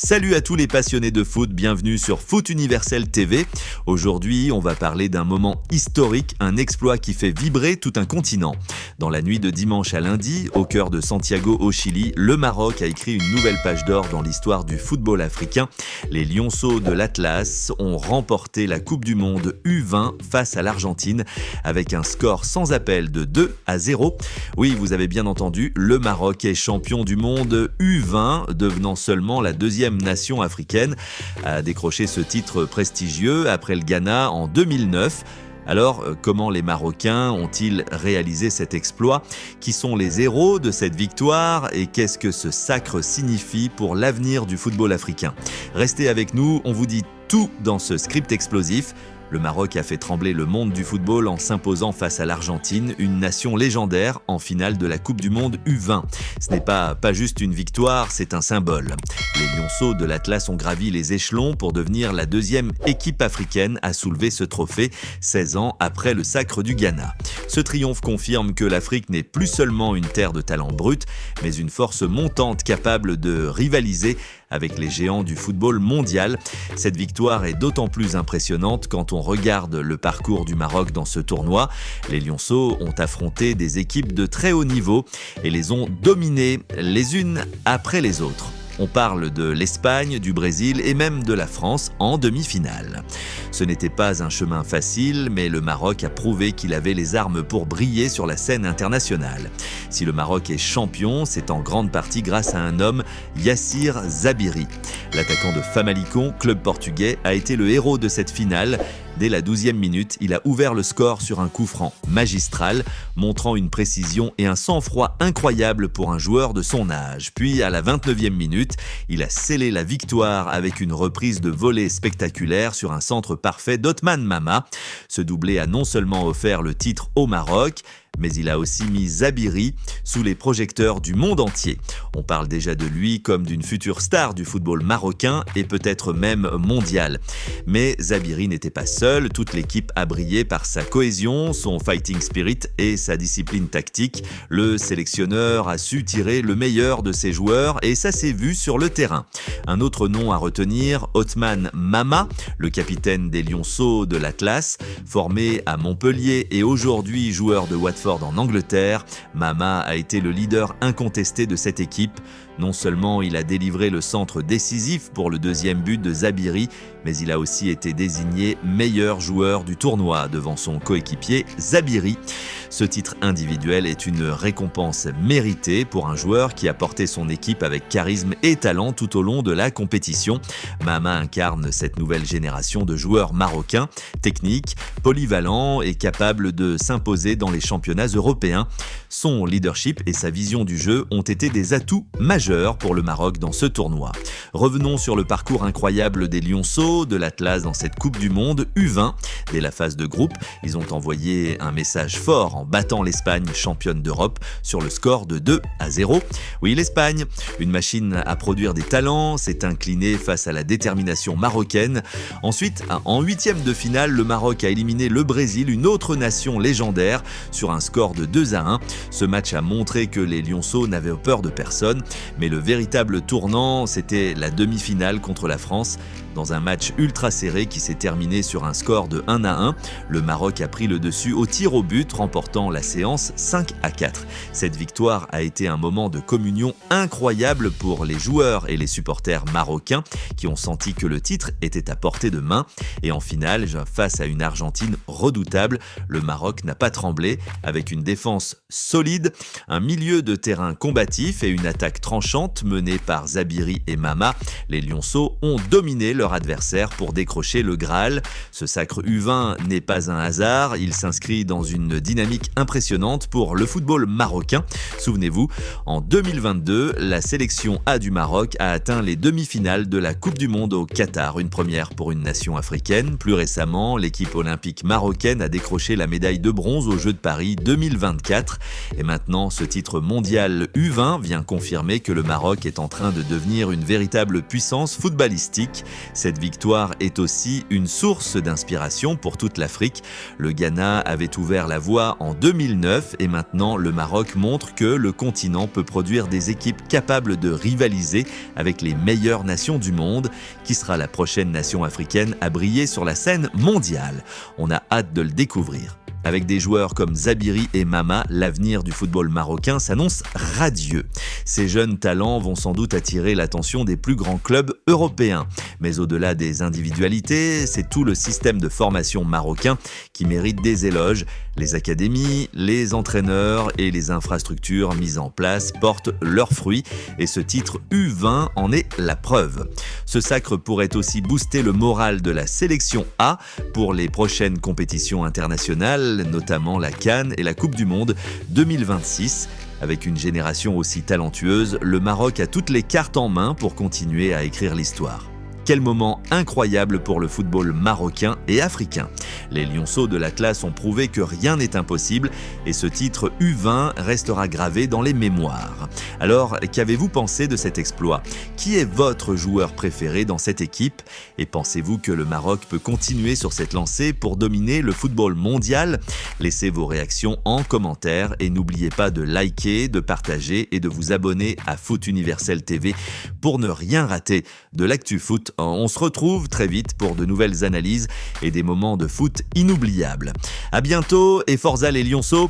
Salut à tous les passionnés de foot, bienvenue sur Foot Universel TV. Aujourd'hui, on va parler d'un moment historique, un exploit qui fait vibrer tout un continent. Dans la nuit de dimanche à lundi, au cœur de Santiago au Chili, le Maroc a écrit une nouvelle page d'or dans l'histoire du football africain. Les Lionceaux de l'Atlas ont remporté la Coupe du Monde U20 face à l'Argentine avec un score sans appel de 2-0. Oui, vous avez bien entendu, le Maroc est champion du monde U20, devenant seulement la deuxième nation africaine à décrocher ce titre prestigieux après le Ghana en 2009. Alors, comment les Marocains ont-ils réalisé cet exploit? Qui sont les héros de cette victoire et qu'est-ce que ce sacre signifie pour l'avenir du football africain? Restez avec nous, on vous dit tout dans ce script explosif. Le Maroc a fait trembler le monde du football en s'imposant face à l'Argentine, une nation légendaire en finale de la Coupe du Monde U20. Ce n'est pas juste une victoire, c'est un symbole. Les Lionceaux de l'Atlas ont gravi les échelons pour devenir la deuxième équipe africaine à soulever ce trophée 16 ans après le sacre du Ghana. Ce triomphe confirme que l'Afrique n'est plus seulement une terre de talent brut, mais une force montante capable de rivaliser avec les géants du football mondial. Cette victoire est d'autant plus impressionnante quand on regarde le parcours du Maroc dans ce tournoi. Les Lionceaux ont affronté des équipes de très haut niveau et les ont dominées les unes après les autres. On parle de l'Espagne, du Brésil et même de la France en demi-finale. Ce n'était pas un chemin facile, mais le Maroc a prouvé qu'il avait les armes pour briller sur la scène internationale. Si le Maroc est champion, c'est en grande partie grâce à un homme, Yassir Zabiri. L'attaquant de Famalicão, club portugais, a été le héros de cette finale. Dès la 12e minute, il a ouvert le score sur un coup franc magistral, montrant une précision et un sang-froid incroyable pour un joueur de son âge. Puis, à la 29e minute, il a scellé la victoire avec une reprise de volée spectaculaire sur un centre parfait d'Othman Mama. Ce doublé a non seulement offert le titre au Maroc, mais il a aussi mis Zabiri sous les projecteurs du monde entier. On parle déjà de lui comme d'une future star du football marocain et peut-être même mondial. Mais Zabiri n'était pas seul, toute l'équipe a brillé par sa cohésion, son fighting spirit et sa discipline tactique. Le sélectionneur a su tirer le meilleur de ses joueurs et ça s'est vu sur le terrain. Un autre nom à retenir, Othman Mama, le capitaine des Lionceaux de l'Atlas, formé à Montpellier et aujourd'hui joueur de Watford en Angleterre. Mama a été le leader incontesté de cette équipe. Non seulement il a délivré le centre décisif pour le deuxième but de Zabiri, mais il a aussi été désigné meilleur joueur du tournoi devant son coéquipier Zabiri. Ce titre individuel est une récompense méritée pour un joueur qui a porté son équipe avec charisme et talent tout au long de la compétition. Mama incarne cette nouvelle génération de joueurs marocains, techniques, polyvalents et capables de s'imposer dans les championnats européens. Son leadership et sa vision du jeu ont été des atouts majeurs pour le Maroc dans ce tournoi. Revenons sur le parcours incroyable des Lionceaux de l'Atlas dans cette Coupe du Monde U20. Dès la phase de groupe, ils ont envoyé un message fort en battant l'Espagne, championne d'Europe, sur le score de 2-0. Oui, l'Espagne, une machine à produire des talents, s'est inclinée face à la détermination marocaine. Ensuite, en huitième de finale, le Maroc a éliminé le Brésil, une autre nation légendaire, sur un score de 2-1. Ce match a montré que les Lionceaux n'avaient peur de personne, mais le véritable tournant, c'était la demi-finale contre la France. Dans un match ultra serré qui s'est terminé sur un score de 1-1, le Maroc a pris le dessus au tir au but, remportant la séance 5-4. Cette victoire a été un moment de communion incroyable pour les joueurs et les supporters marocains qui ont senti que le titre était à portée de main. Et en finale, face à une Argentine redoutable, le Maroc n'a pas tremblé avec une défense solide, un milieu de terrain combatif et une attaque tranchante menée par Zabiri et Mama. Les Lionceaux ont dominé leur adversaire pour décrocher le Graal. Ce sacre U20 n'est pas un hasard, il s'inscrit dans une dynamique impressionnante pour le football marocain. Souvenez-vous, en 2022, la sélection A du Maroc a atteint les demi-finales de la Coupe du Monde au Qatar, une première pour une nation africaine. Plus récemment, l'équipe olympique marocaine a décroché la médaille de bronze aux Jeux de Paris 2024. Et maintenant, ce titre mondial U20 vient confirmer que le le Maroc est en train de devenir une véritable puissance footballistique. Cette victoire est aussi une source d'inspiration pour toute l'Afrique. Le Ghana avait ouvert la voie en 2009 et maintenant le Maroc montre que le continent peut produire des équipes capables de rivaliser avec les meilleures nations du monde. Qui sera la prochaine nation africaine à briller sur la scène mondiale? On a hâte de le découvrir. Avec des joueurs comme Zabiri et Mama, l'avenir du football marocain s'annonce radieux. Ces jeunes talents vont sans doute attirer l'attention des plus grands clubs européens. Mais au-delà des individualités, c'est tout le système de formation marocain qui mérite des éloges. Les académies, les entraîneurs et les infrastructures mises en place portent leurs fruits et ce titre U20 en est la preuve. Ce sacre pourrait aussi booster le moral de la sélection A pour les prochaines compétitions internationales, notamment la CAN et la Coupe du Monde 2026. Avec une génération aussi talentueuse, le Maroc a toutes les cartes en main pour continuer à écrire l'histoire. Quel moment incroyable pour le football marocain et africain. Les lionceaux de l'Atlas ont prouvé que rien n'est impossible et ce titre U20 restera gravé dans les mémoires. Alors, qu'avez-vous pensé de cet exploit? Qui est votre joueur préféré dans cette équipe? Et pensez-vous que le Maroc peut continuer sur cette lancée pour dominer le football mondial? Laissez vos réactions en commentaire et n'oubliez pas de liker, de partager et de vous abonner à Foot Universel TV pour ne rien rater de l'actu foot. On se retrouve très vite pour de nouvelles analyses et des moments de foot inoubliables. À bientôt et forza les lionceaux.